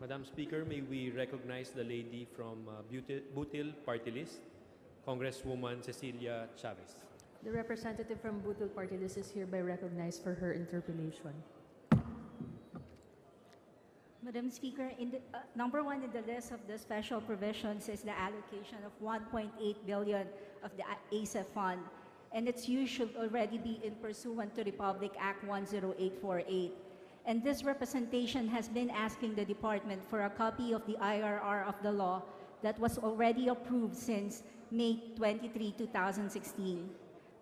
Madam Speaker, may we recognize the lady from Butil Party List, Congresswoman Cecilia Chavez. The representative from Butil Party List is hereby recognized for her interpellation. Madam Speaker, number one in the list of the special provisions is the allocation of 1.8 billion of the ASEF fund, and its use should already be in pursuant to Republic Act 10848. And this representation has been asking the department for a copy of the IRR of the law that was already approved since May 23, 2016.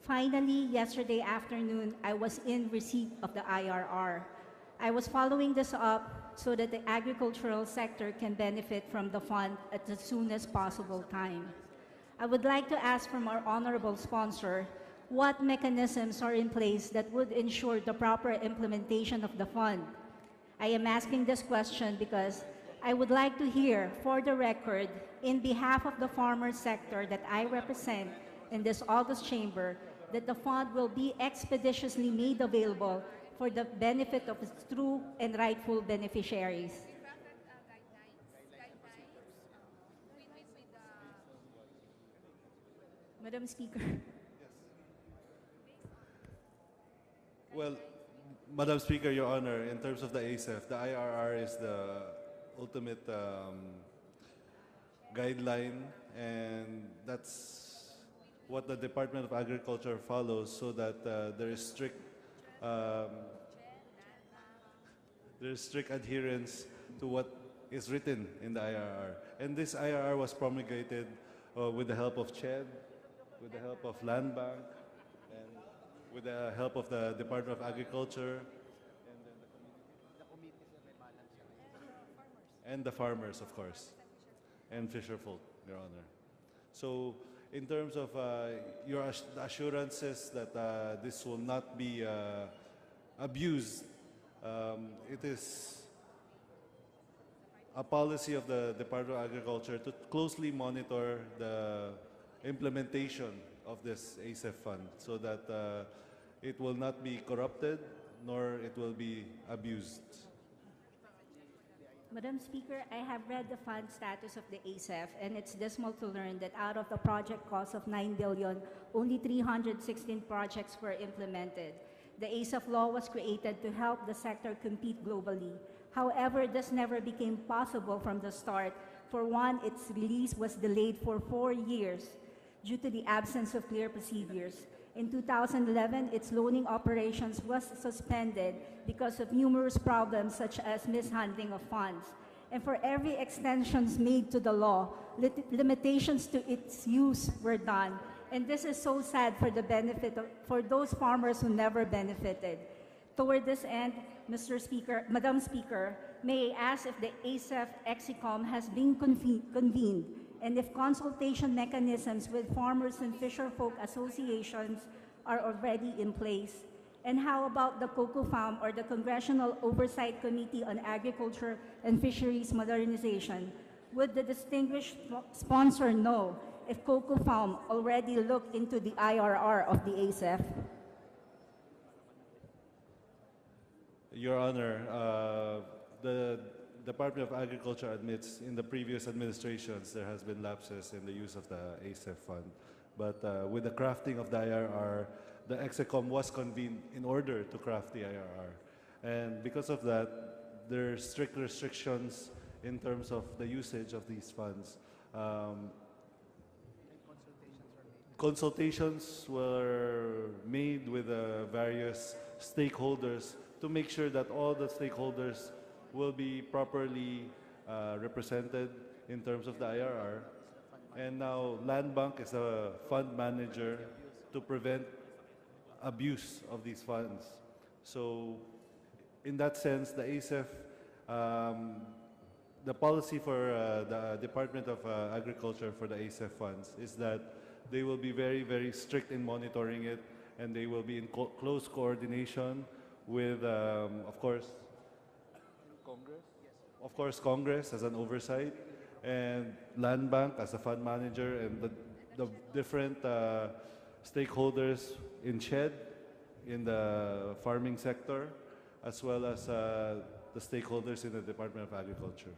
Finally, yesterday afternoon, I was in receipt of the IRR. I was following this up so that the agricultural sector can benefit from the fund at the soonest possible time. I would like to ask from our honorable sponsor what mechanisms are in place that would ensure the proper implementation of the fund. I am asking this question because I would like to hear, for the record, in behalf of the farmer sector that I represent in this august chamber, that the fund will be expeditiously made available for the benefit of its true and rightful beneficiaries. Madam Speaker. Well, Madam Speaker, Your Honor, in terms of the ASEF, the IRR is the ultimate guideline, and that's what the Department of Agriculture follows, so that there is strict adherence to what is written in the IRR. And this IRR was promulgated with the help of CHED, with the help of Land Bank, and with the help of the Department of Agriculture, and then and the farmers, of course, and fisherfolk, Your Honor. So, in terms of your assurances that this will not be abused, it is a policy of the Department of Agriculture to closely monitor the implementation of this ASEF fund so that it will not be corrupted nor it will be abused. Madam Speaker, I have read the fund status of the ASEF, and it's dismal to learn that out of the project cost of 9 billion, only 316 projects were implemented. The ASEF law was created to help the sector compete globally. However, this never became possible from the start. For one, its release was delayed for 4 years due to the absence of clear procedures. In 2011, its loaning operations was suspended because of numerous problems such as mishandling of funds. And for every extensions made to the law, limitations to its use were done. And this is so sad for the benefit for those farmers who never benefited. Toward this end, Mr. Speaker, Madam Speaker, may I ask if the ASEF EXICOM has been convened, and if consultation mechanisms with farmers and fisherfolk associations are already in place? And how about the Congw Farm or the Congressional Oversight Committee on Agriculture and Fisheries Modernization? Would the distinguished sponsor know if Congw Farm already looked into the IRR of the ASEF? Your Honor, the Department of Agriculture admits in the previous administrations there has been lapses in the use of the ASEF fund. But with the crafting of the IRR, the EXICOM was convened in order to craft the IRR. And because of that, there are strict restrictions in terms of the usage of these funds. Consultations were made with various stakeholders to make sure that all the stakeholders will be properly represented in terms of the IRR. And now Land Bank is a fund manager to prevent abuse of these funds. So in that sense, the ASEF, the policy for the Department of Agriculture for the ASEF funds is that they will be very, very strict in monitoring it, and they will be in close coordination with, of course, Congress? Yes. Of course, Congress as an oversight, and Land Bank as a fund manager, and the different stakeholders in CHED, in the farming sector, as well as the stakeholders in the Department of Agriculture.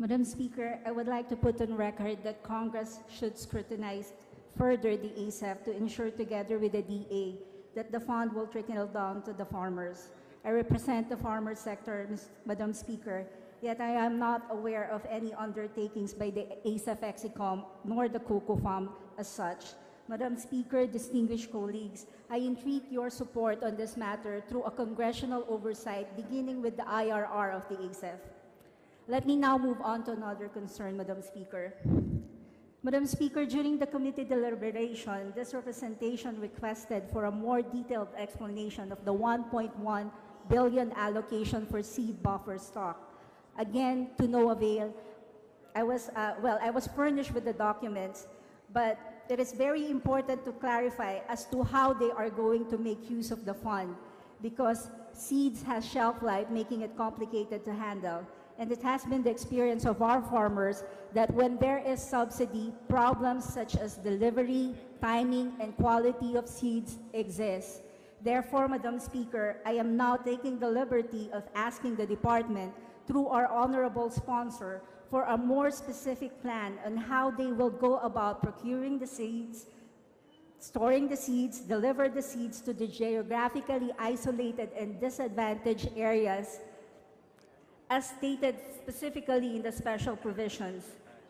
Madam Speaker, I would like to put on record that Congress should scrutinize further the ASEF to ensure together with the DA that the fund will trickle down to the farmers. I represent the farmer sector, Madam Speaker, yet I am not aware of any undertakings by the ASEF Exicom nor the Cocoa Farm as such. Madam Speaker, distinguished colleagues, I entreat your support on this matter through a congressional oversight beginning with the IRR of the ASEF. Let me now move on to another concern, Madam Speaker. Madam Speaker, during the committee deliberation, this representation requested for a more detailed explanation of the 1.1 billion allocation for seed buffer stock. Again, to no avail, I was furnished with the documents, but it is very important to clarify as to how they are going to make use of the fund, because seeds has shelf life, making it complicated to handle. And it has been the experience of our farmers that when there is subsidy, problems such as delivery, timing, and quality of seeds exist. Therefore, Madam Speaker, I am now taking the liberty of asking the department, through our honorable sponsor, for a more specific plan on how they will go about procuring the seeds, storing the seeds, deliver the seeds to the geographically isolated and disadvantaged areas, as stated specifically in the special provisions.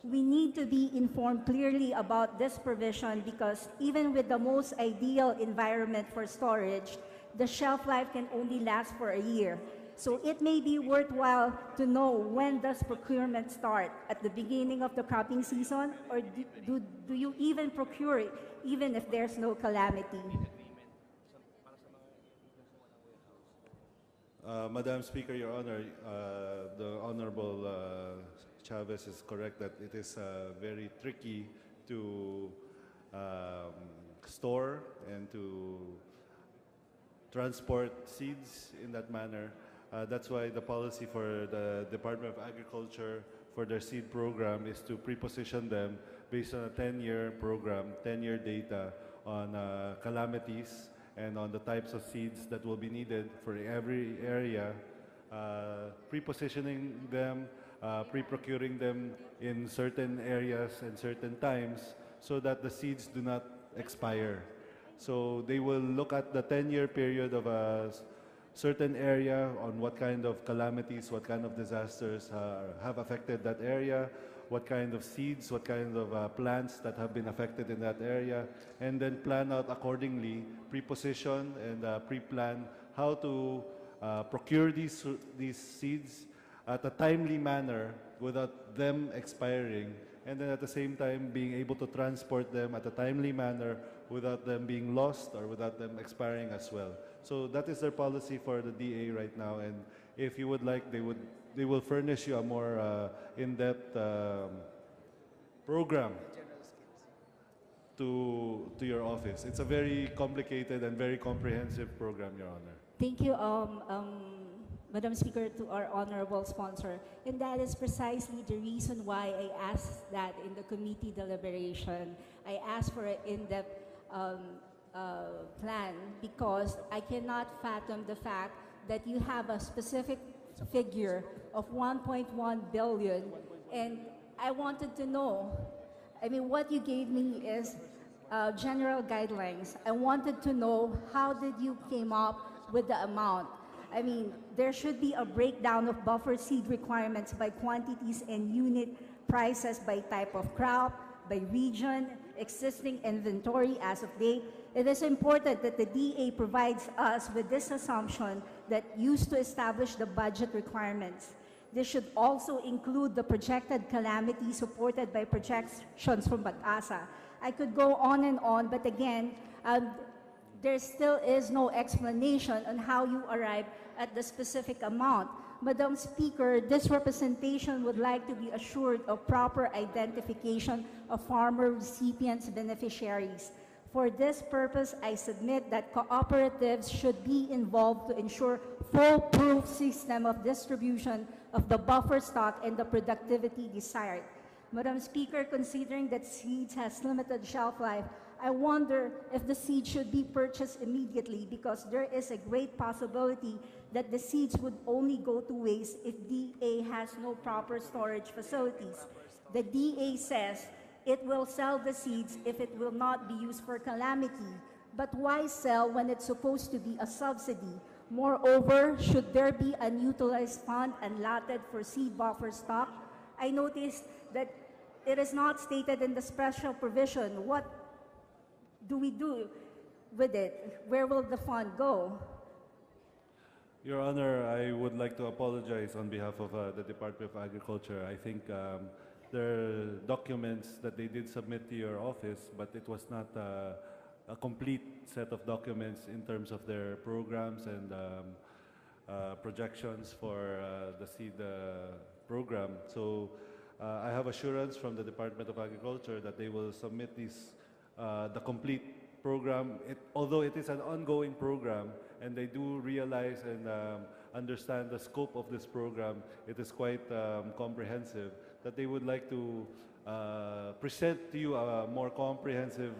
We need to be informed clearly about this provision because even with the most ideal environment for storage, the shelf life can only last for a year. So it may be worthwhile to know when does procurement start, at the beginning of the cropping season, or do you even procure it even if there's no calamity? Madam Speaker, Your Honor, the Honorable Chavez is correct that it is very tricky to store and to transport seeds in that manner. That's why the policy for the Department of Agriculture for their seed program is to pre-position them based on a 10-year program, 10-year data on calamities and on the types of seeds that will be needed for every area, pre-positioning them, pre-procuring them in certain areas and certain times so that the seeds do not expire. So they will look at the 10-year period of a certain area on what kind of calamities, what kind of disasters have affected that area, what kind of seeds, what kind of plants that have been affected in that area, and then plan out accordingly, pre-position and pre-plan how to procure these seeds at a timely manner without them expiring, and then at the same time being able to transport them at a timely manner without them being lost or without them expiring as well. So that is their policy for the DA right now, and if you would like, they will furnish you a more in-depth program to your office. It's a very complicated and very comprehensive program, Your Honor. Thank you, Madam Speaker, to our honorable sponsor. And that is precisely the reason why I asked that in the committee deliberation. I asked for an in-depth plan because I cannot fathom the fact that you have a specific figure of 1.1 billion, and I wanted to know, I mean, what you gave me is general guidelines. I wanted to know how did you came up with the amount. I mean, there should be a breakdown of buffer seed requirements by quantities and unit prices by type of crop, by region, existing inventory as of date. It is important that the DA provides us with this assumption that used to establish the budget requirements. This should also include the projected calamity supported by projections from Pag-asa. I could go on, but again, there still is no explanation on how you arrive at the specific amount. Madam Speaker, this representation would like to be assured of proper identification of farmer recipients beneficiaries. For this purpose, I submit that cooperatives should be involved to ensure foolproof system of distribution of the buffer stock and the productivity desired. Madam Speaker, considering that seeds has limited shelf life, I wonder if the seeds should be purchased immediately because there is a great possibility that the seeds would only go to waste if DA has no proper storage facilities. The DA says it will sell the seeds if it will not be used for calamity. But why sell when it's supposed to be a subsidy? Moreover, should there be an utilized fund allotted for seed buffer stock? I noticed that it is not stated in the special provision. What do we do with it? Where will the fund go? Your Honor, I would like to apologize on behalf of the Department of Agriculture. I think there are documents that they did submit to your office, but it was not a complete set of documents in terms of their programs and projections for the seed program. So I have assurance from the Department of Agriculture that they will submit the complete program. Although it is an ongoing program, and they do realize and understand the scope of this program, it is quite comprehensive, that they would like to present to you a more comprehensive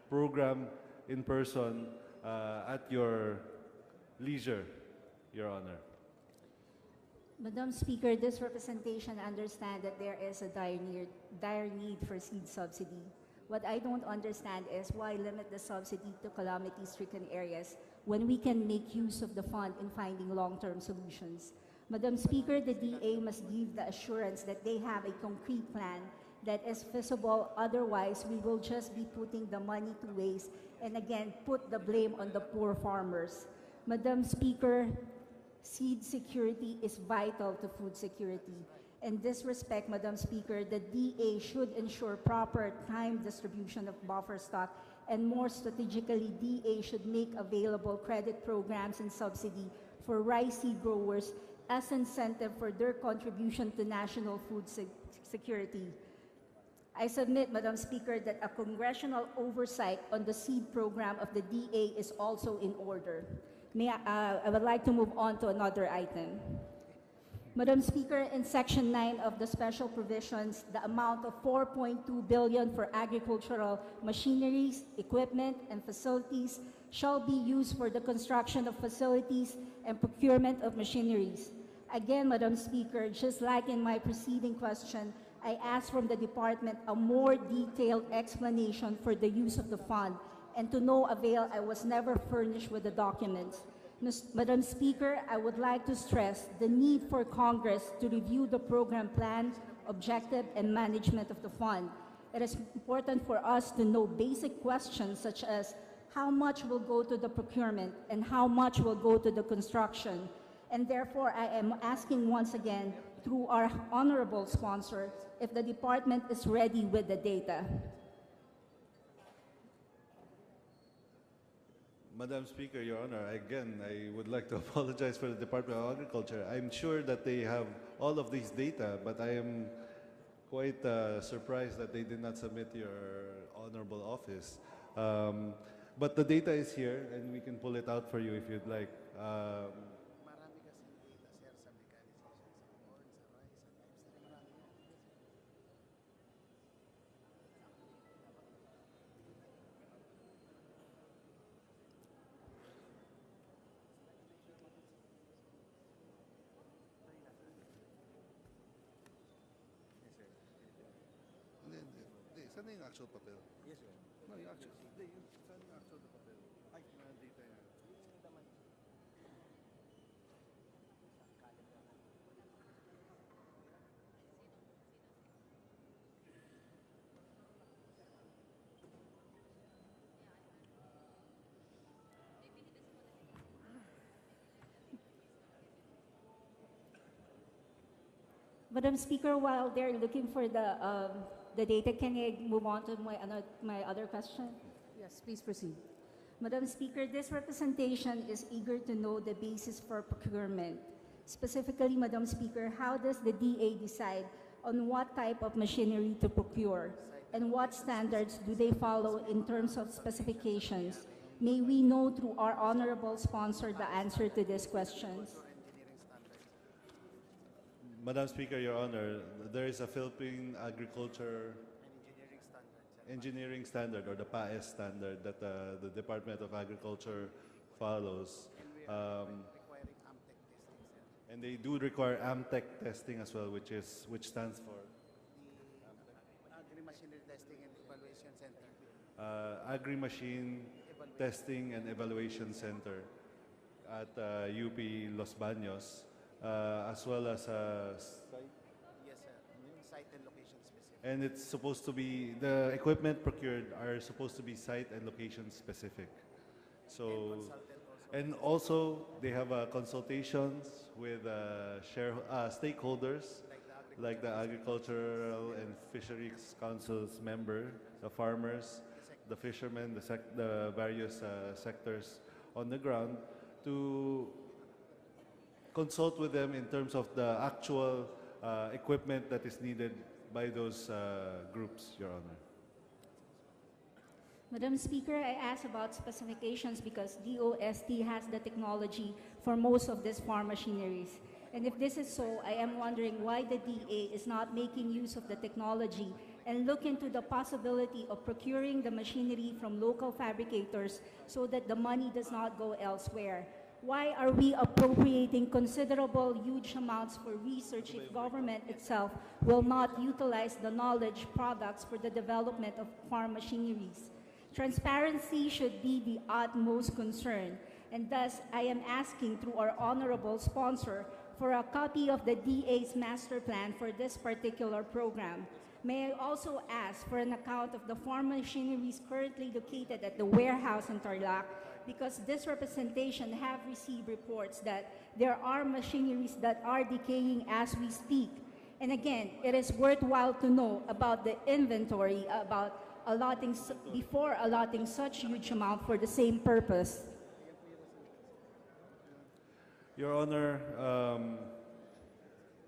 program in person at your leisure, Your Honor. Madam Speaker, this representation understands that there is a dire need for seed subsidy. What I don't understand is why limit the subsidy to calamity-stricken areas when we can make use of the fund in finding long-term solutions. Madam Speaker, the DA must give the assurance that they have a concrete plan that is feasible. Otherwise, we will just be putting the money to waste and again put the blame on the poor farmers. Madam Speaker, seed security is vital to food security. In this respect, Madam Speaker, the DA should ensure proper time distribution of buffer stock, and more strategically, DA should make available credit programs and subsidy for rice seed growers as incentive for their contribution to national food security. I submit, Madam Speaker, that a congressional oversight on the seed program of the DA is also in order. I would like to move on to another item. Madam Speaker, in Section 9 of the special provisions, the amount of 4.2 billion for agricultural machineries, equipment, and facilities shall be used for the construction of facilities and procurement of machineries. Again, Madam Speaker, just like in my preceding question, I asked from the department a more detailed explanation for the use of the fund, and to no avail, I was never furnished with the documents. Madam Speaker, I would like to stress the need for Congress to review the program plan, objective, and management of the fund. It is important for us to know basic questions such as how much will go to the procurement and how much will go to the construction. And therefore, I am asking once again, through our honorable sponsor, if the department is ready with the data. Madam Speaker, Your Honor, again, I would like to apologize for the Department of Agriculture. I'm sure that they have all of these data, but I am quite surprised that they did not submit to your honorable office. But the data is here, and we can pull it out for you if you'd like. Saan na yung actual papel? Yes, sir. No, yung actual. Hindi, saan yung actual papel? Ay, data yan. Madam Speaker, while they're looking for the data, can I move on to my other question? Yes, please proceed. Madam Speaker, this representation is eager to know the basis for procurement. Specifically, Madam Speaker, how does the DA decide on what type of machinery to procure? And what standards do they follow in terms of specifications? May we know through our honorable sponsor the answer to these questions? Madam Speaker, Your Honor, there is a Philippine Agriculture engineering standard or the PAES standard that the Department of Agriculture follows. Requiring AMTEC testing, sir. And they do require AMTEC testing as well, which stands for The Agri-Machinery Testing and Evaluation Center. Agri-Machine Testing and Evaluation Center at UP Los Baños, as well as Yes, sir. Site and location specific. and it's supposed to be, the equipment procured are supposed to be site and location specific. So, Consultant also. and also they have consultations with stakeholders like the Agricultural and Fisheries Council's member, the farmers, the fishermen, the various sectors on the ground to consult with them in terms of the actual equipment that is needed by those groups, Your Honor. Madam Speaker, I asked about specifications because DOST has the technology for most of these farm machineries. And if this is so, I am wondering why the DA is not making use of the technology and look into the possibility of procuring the machinery from local fabricators so that the money does not go elsewhere. Why are we appropriating considerable, huge amounts for research if government itself will not utilize the knowledge products for the development of farm machineries? Transparency should be the utmost concern, and thus I am asking through our honorable sponsor for a copy of the DA's master plan for this particular program. May I also ask for an account of the farm machineries currently located at the warehouse in Tarlac, because this representation have received reports that there are machineries that are decaying as we speak. And again, it is worthwhile to know about the inventory, about before allotting such huge amount for the same purpose. Your Honor,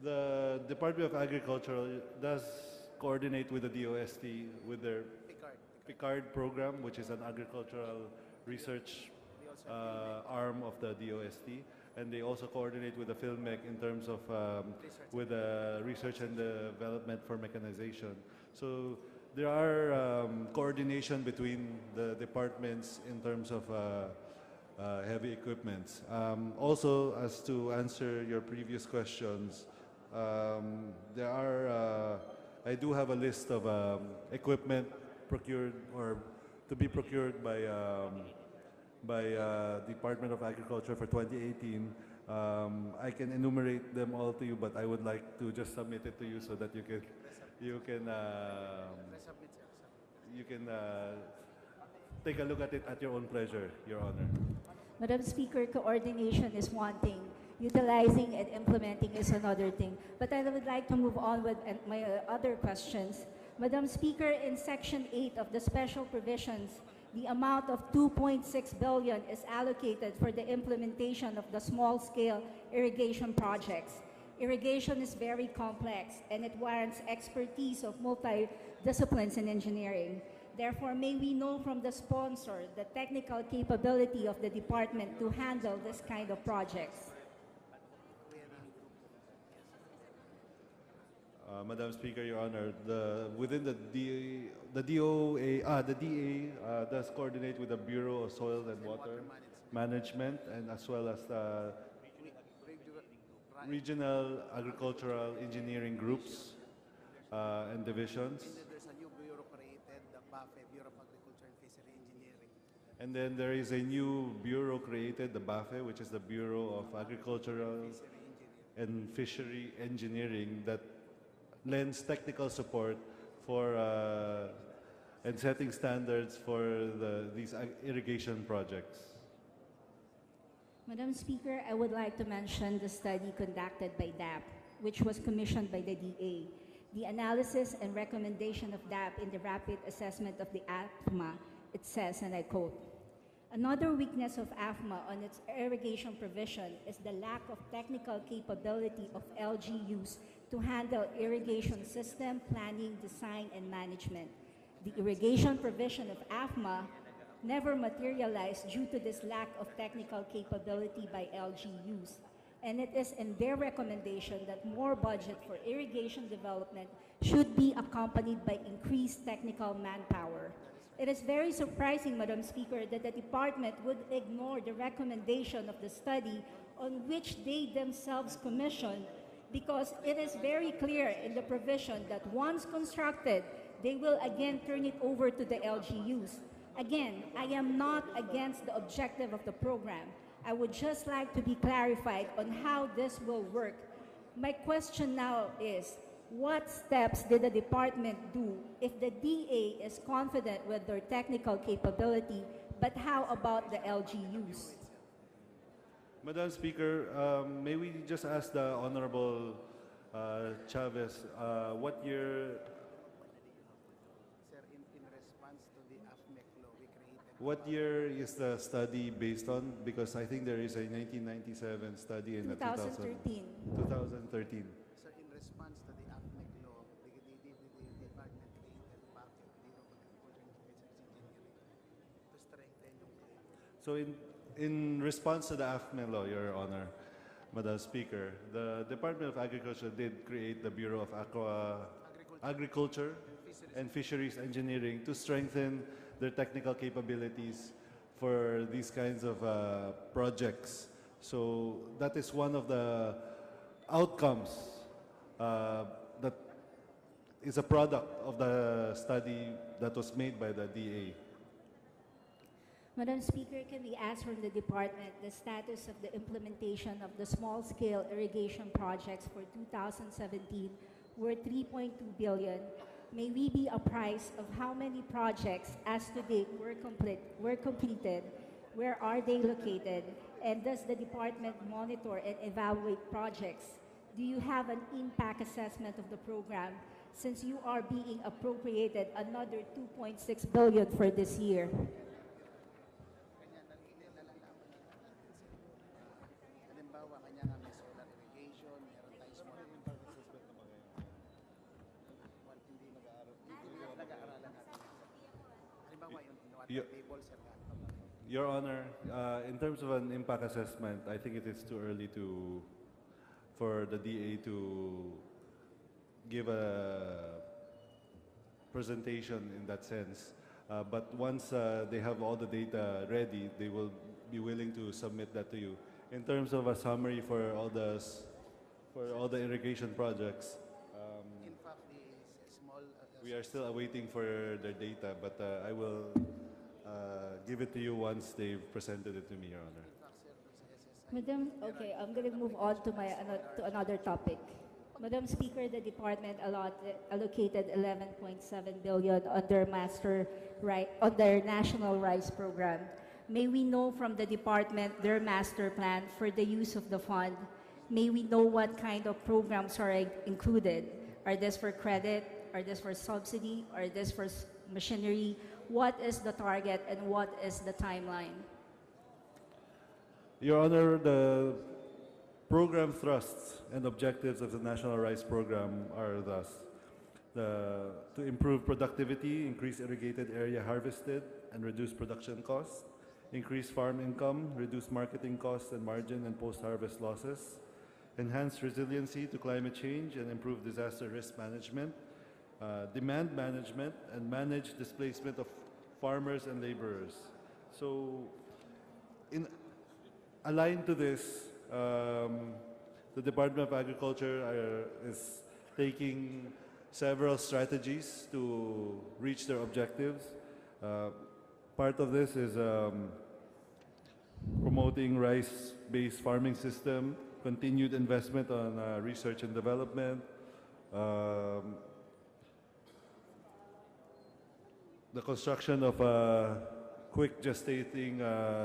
the Department of Agriculture does coordinate with the DOST with their PICARD program, which is an agricultural research arm of the DOST, and they also coordinate with the PhilMech in terms of with research and development for mechanization. So there are coordination between the departments in terms of heavy equipments. Also, as to answer your previous questions, there are, I do have a list of equipment procured or to be procured by Department of Agriculture for 2018. I can enumerate them all to you, but I would like to just submit it to you so that you can take a look at it at your own pleasure, Your Honor. Madam Speaker, coordination is one thing. Utilizing and implementing is another thing. But I would like to move on with my other questions. Madam Speaker, in Section 8 of the Special Provisions, the amount of 2.6 billion is allocated for the implementation of the small-scale irrigation projects. Irrigation is very complex, and it warrants expertise of multi-disciplines in engineering. Therefore, may we know from the sponsor the technical capability of the department to handle this kind of projects? Madam Speaker, Your Honor, within the DA does coordinate with the Bureau of Soil and Water Management, and as well as the regional agricultural engineering groups and divisions. There's a new bureau created, the BAFE, Bureau of Agriculture and Fishery Engineering. And then there is a new bureau created, the BAFE, which is the Bureau of Agricultural and Fishery Engineering, that lends technical support for and setting standards for these irrigation projects. Madam Speaker, I would like to mention the study conducted by DAP, which was commissioned by the DA. The analysis and recommendation of DAP in the rapid assessment of the AFMA, it says, and I quote, "Another weakness of AFMA on its irrigation provision is the lack of technical capability of LGUs to handle irrigation system planning, design, and management. The irrigation provision of AFMA never materialized due to this lack of technical capability by LGUs. And it is in their recommendation that more budget for irrigation development should be accompanied by increased technical manpower. It is very surprising, Madam Speaker, that the department would ignore the recommendation of the study on which they themselves commissioned, because it is very clear in the provision that once constructed, they will again turn it over to the LGUs. Again, I am not against the objective of the program. I would just like to be clarified on how this will work. My question now is, what steps did the department do if the DA is confident with their technical capability, but how about the LGUs? Madam Speaker, may we just ask the Honorable Chavez, what year, Sir, in response to the AFMEC law, we created... what year is the study based on? Because I think there is a 1997 study and a 2013. 2013. Sir, in response to the AFMEC law, the department created PACET, Bureau of Agriculture and Fisheries Engineering, to strengthen yung claim. So in response to the AFME law, Your Honor, Madam Speaker, the Department of Agriculture did create the Bureau of Agriculture and Fisheries Engineering to strengthen their technical capabilities for these kinds of projects. So that is one of the outcomes that is a product of the study that was made by the DA. Madam Speaker, can we ask from the department the status of the implementation of the small-scale irrigation projects for 2017 worth 3.2 billion? May we be apprised of how many projects as to date were completed, where are they located, and does the department monitor and evaluate projects? Do you have an impact assessment of the program, since you are being appropriated another 2.6 billion for this year? Halimbawa, kanya nga may solar irrigation, meron tayong small... Well, hindi nag-aaralan natin. Halimbawa, yung water You- table, sir, Your Honor, in terms of an impact assessment, I think it is too early for the DA to give a presentation in that sense. But once they have all the data ready, they will be willing to submit that to you. In terms of a summary for all the irrigation projects, in fact, the small... we are still awaiting for their data, but I will give it to you once they've presented it to me, Your Honor. Madam, okay, I'm going to move on to to another topic. Madam Speaker, the department allocated 11.7 billion on their national rice program. May we know from the department their master plan for the use of the fund? May we know what kind of programs are included? Are this for credit? Are this for subsidy? Are this for machinery? What is the target and what is the timeline? Your Honor, the program thrusts and objectives of the National Rice Program are thus: to improve productivity, increase irrigated area harvested, and reduce production costs; increase farm income, reduce marketing costs and margin and post-harvest losses; enhance resiliency to climate change and improve disaster risk management; demand management, and manage displacement of farmers and laborers. So, aligned to this, the Department of Agriculture is taking several strategies to reach their objectives. Part of this is promoting rice-based farming system, continued investment on research and development, the construction of quick gestating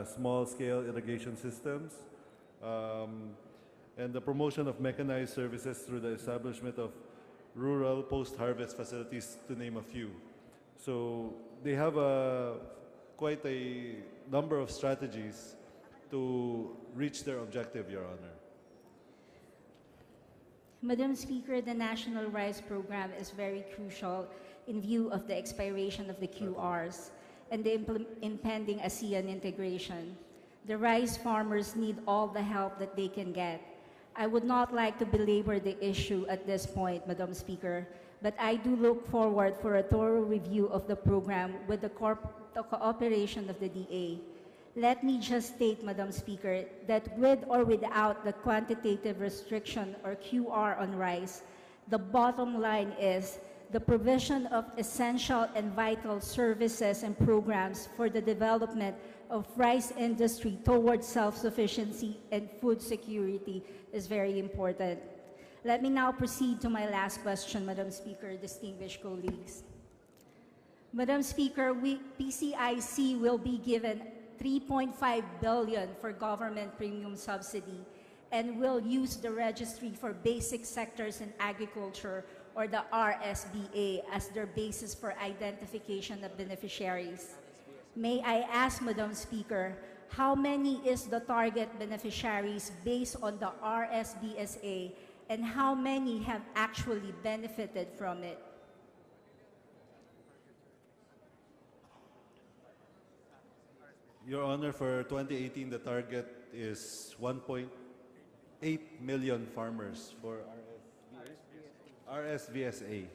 small-scale irrigation systems, and the promotion of mechanized services through the establishment of rural post-harvest facilities, to name a few. So they have quite a number of strategies to reach their objective, Your Honor. Madam Speaker, the National Rice Program is very crucial in view of the expiration of the QRs and the impending ASEAN integration. The rice farmers need all the help that they can get. I would not like to belabor the issue at this point, Madam Speaker, but I do look forward for a thorough review of the program with the cooperation of the DA. Let me just state, Madam Speaker, that with or without the quantitative restriction or QR on rice, the bottom line is the provision of essential and vital services and programs for the development of rice industry towards self-sufficiency and food security is very important. Let me now proceed to my last question, Madam Speaker, distinguished colleagues. Madam Speaker, PCIC will be given 3.5 billion for government premium subsidy and will use the Registry for Basic Sectors in Agriculture, or the RSBA, as their basis for identification of beneficiaries. May I ask, Madam Speaker, how many is the target beneficiaries based on the RSBSA, and how many have actually benefited from it? Your Honor, for 2018, the target is 1.8 million farmers for RSVSA.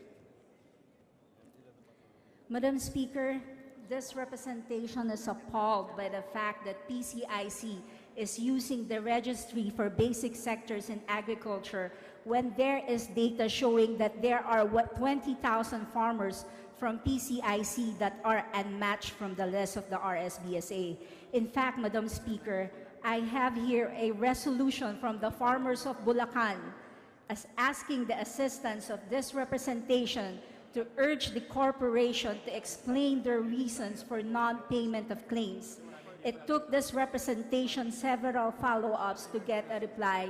Madam Speaker, this representation is appalled by the fact that PCIC is using the Registry for Basic Sectors in Agriculture when there is data showing that there are 20,000 farmers from PCIC that are unmatched from the list of the RSBSA. In fact, Madam Speaker, I have here a resolution from the farmers of Bulacan as asking the assistance of this representation to urge the corporation to explain their reasons for non-payment of claims. It took this representation several follow-ups to get a reply,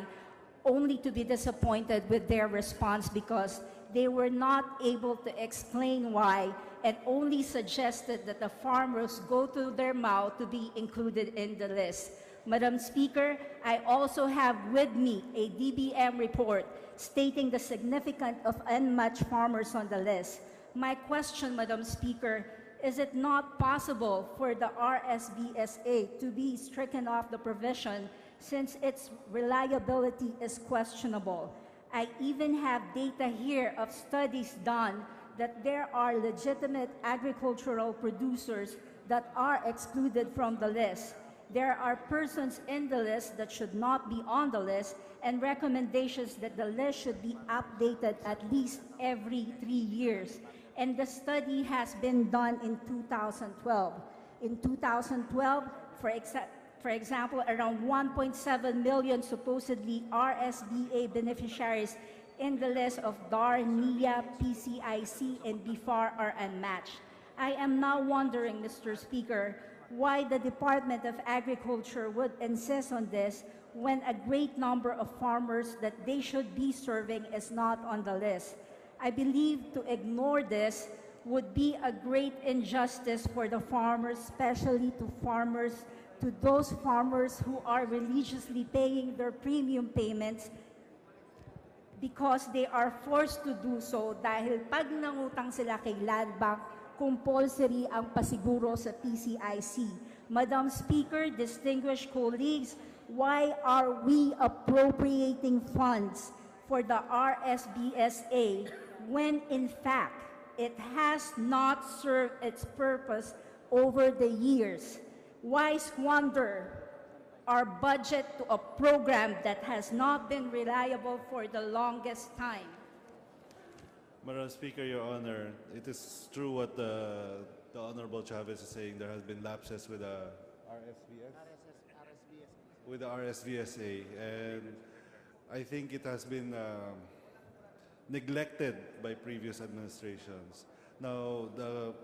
only to be disappointed with their response because they were not able to explain why and only suggested that the farmers go to their mouth to be included in the list. Madam Speaker, I also have with me a DBM report stating the significance of unmatched farmers on the list. My question, Madam Speaker, is it not possible for the RSBSA to be stricken off the provision since its reliability is questionable? I even have data here of studies done that there are legitimate agricultural producers that are excluded from the list. There are persons in the list that should not be on the list, and recommendations that the list should be updated at least every 3 years. And the study has been done in 2012. In 2012, for example, around 1.7 million supposedly RSBA beneficiaries in the list of DAR, NIA, PCIC, and BFAR are unmatched. I am now wondering, Mr. Speaker, why the Department of Agriculture would insist on this when a great number of farmers that they should be serving is not on the list. I believe to ignore this would be a great injustice for the farmers, especially to those farmers who are religiously paying their premium payments because they are forced to do so dahil pag nangutang sila kay Land Bank, compulsory ang pasiguro sa PCIC. Madam Speaker, distinguished colleagues, why are we appropriating funds for the RSBSA when in fact it has not served its purpose over the years? Why squander our budget to a program that has not been reliable for the longest time? Madam Speaker, Your Honor, it is true what the Honorable Chavez is saying. There has been lapses with the RSVSA, and I think it has been neglected by previous administrations. Now, the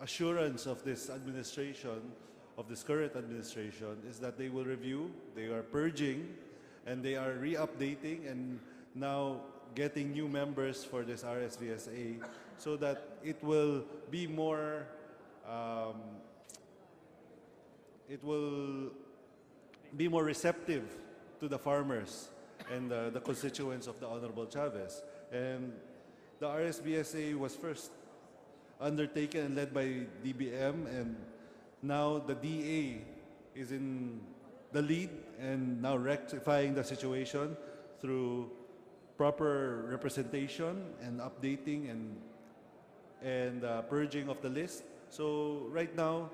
assurance of this administration, of this current administration, is that they will review, they are purging, and they are re-updating and now getting new members for this RSVSA so that it will be more receptive to the farmers and the constituents of the Honorable Chavez. And the RSVSA was first undertaken and led by DBM, and now the DA is in the lead and now rectifying the situation through proper representation and updating and purging of the list. So right now,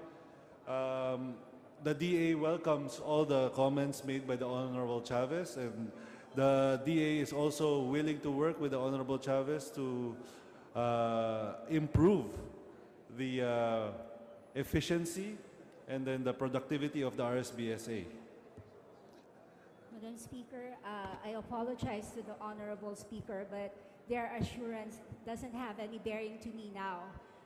the DA welcomes all the comments made by the Honorable Chavez, and the DA is also willing to work with the Honorable Chavez to improve the efficiency and then the productivity of the RSBSA. Madam Speaker, I apologize to the Honorable Speaker, but their assurance doesn't have any bearing to me now.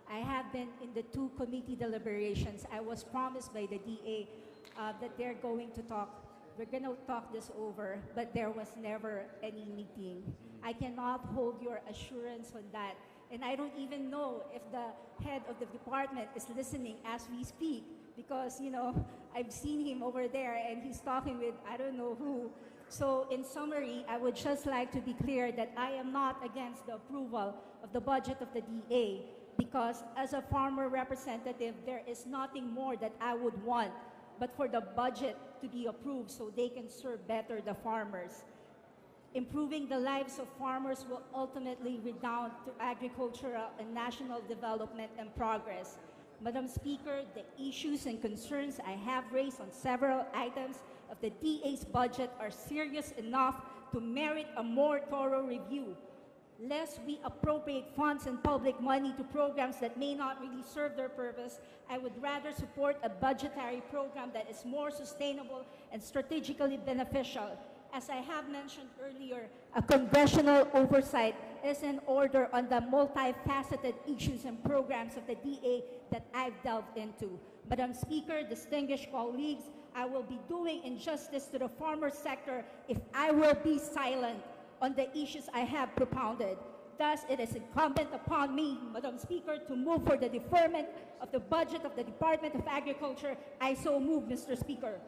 I have been in the 2 committee deliberations. I was promised by the DA that they're going to talk. We're going to talk this over, but there was never any meeting. I cannot hold your assurance on that. And I don't even know if the head of the department is listening as we speak, because, you know, I've seen him over there and he's talking with I don't know who. So in summary, I would just like to be clear that I am not against the approval of the budget of the DA, because as a farmer representative, there is nothing more that I would want but for the budget to be approved so they can serve better the farmers. Improving the lives of farmers will ultimately redound to agricultural and national development and progress. Madam Speaker, the issues and concerns I have raised on several items of the DA's budget are serious enough to merit a more thorough review. Lest we appropriate funds and public money to programs that may not really serve their purpose, I would rather support a budgetary program that is more sustainable and strategically beneficial. As I have mentioned earlier, a congressional oversight is in order on the multifaceted issues and programs of the DA that I've delved into. Madam Speaker, distinguished colleagues, I will be doing injustice to the farmer sector if I will be silent on the issues I have propounded. Thus, it is incumbent upon me, Madam Speaker, to move for the deferment of the budget of the Department of Agriculture. I so move, Mr. Speaker.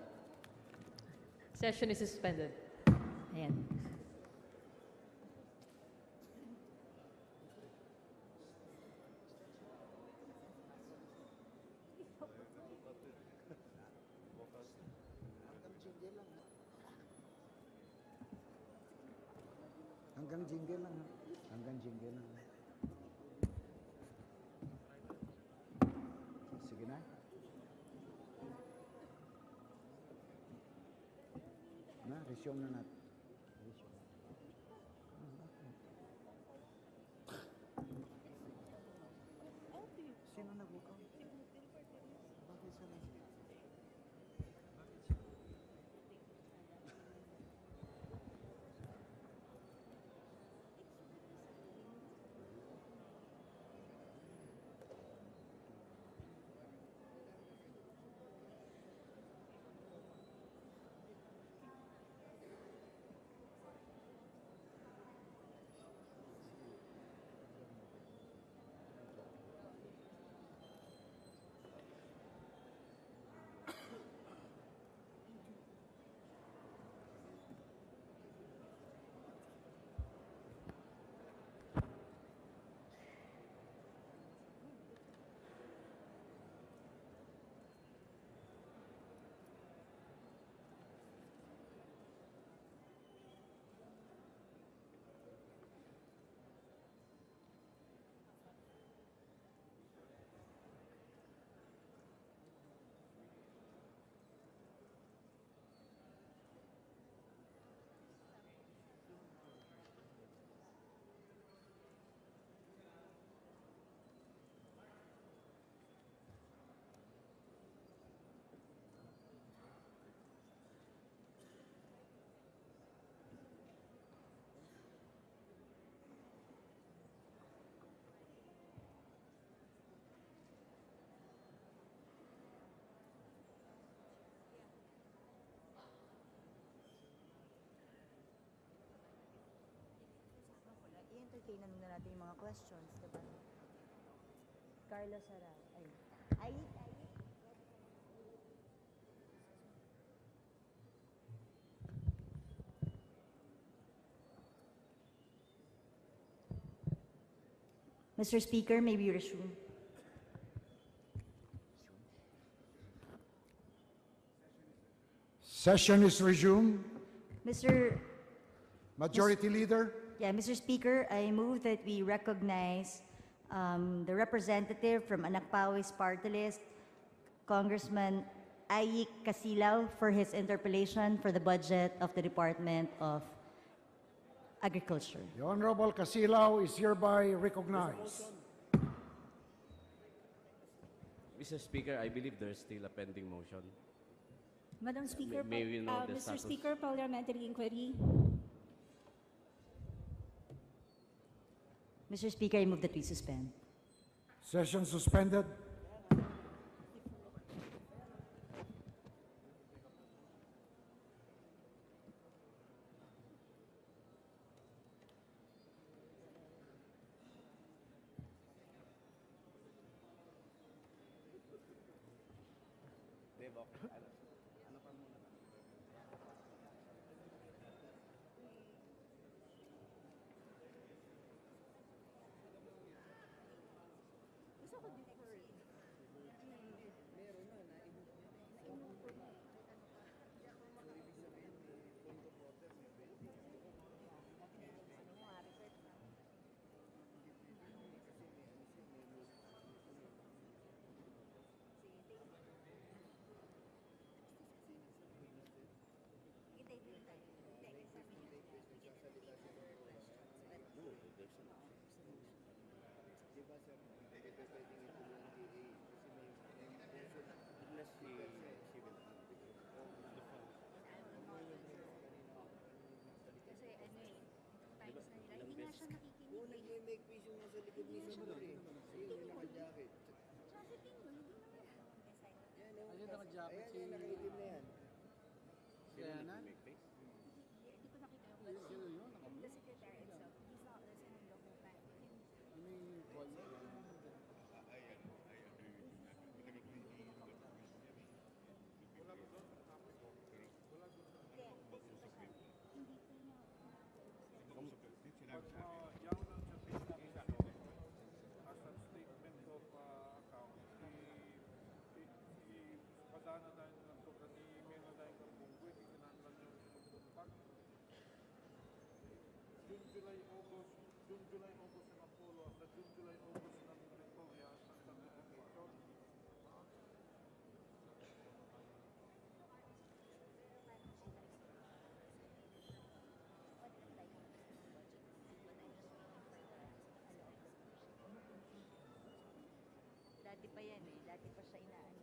Session is suspended. Ayan. Hanggang jingle lang. Hanggang jingle lang. Sige na. Resume na natin. Sino nagbukaw? Bakit sila? I-entertain na natin yung mga questions, diba? Carlos Saral. Ay. Mr. Speaker, may we resume? Session is resumed. Mr. Majority Leader, Yeah, Mr. Speaker, I move that we recognize the representative from Anakpawi's party list, Congressman Ayik Casilaw, for his interpellation for the budget of the Department of Agriculture. the Honorable Casilaw is hereby recognized. Mr. Speaker, I believe there's still a pending motion. Madam Speaker, May we know the Mr. status? Speaker, parliamentary inquiry. Mr. Speaker, I move that we suspend. Session suspended. Dati pa yan eh. Dati pa siya inaano.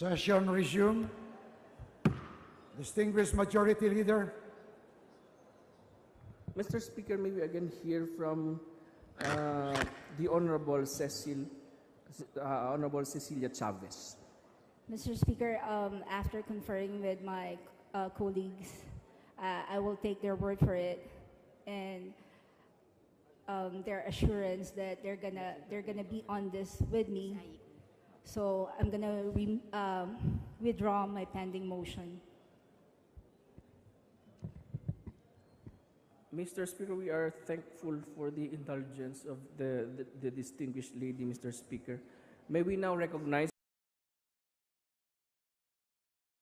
Session resumed. Distinguished Majority Leader. Mr. Speaker, may we again hear from the Honorable Cecilia Chavez. Mr. Speaker, after conferring with my colleagues, I will take their word for it and their assurance that they're gonna be on this with me. So I'm gonna withdraw my pending motion. Mr. Speaker, we are thankful for the indulgence of the distinguished lady, Mr. Speaker. May we now recognize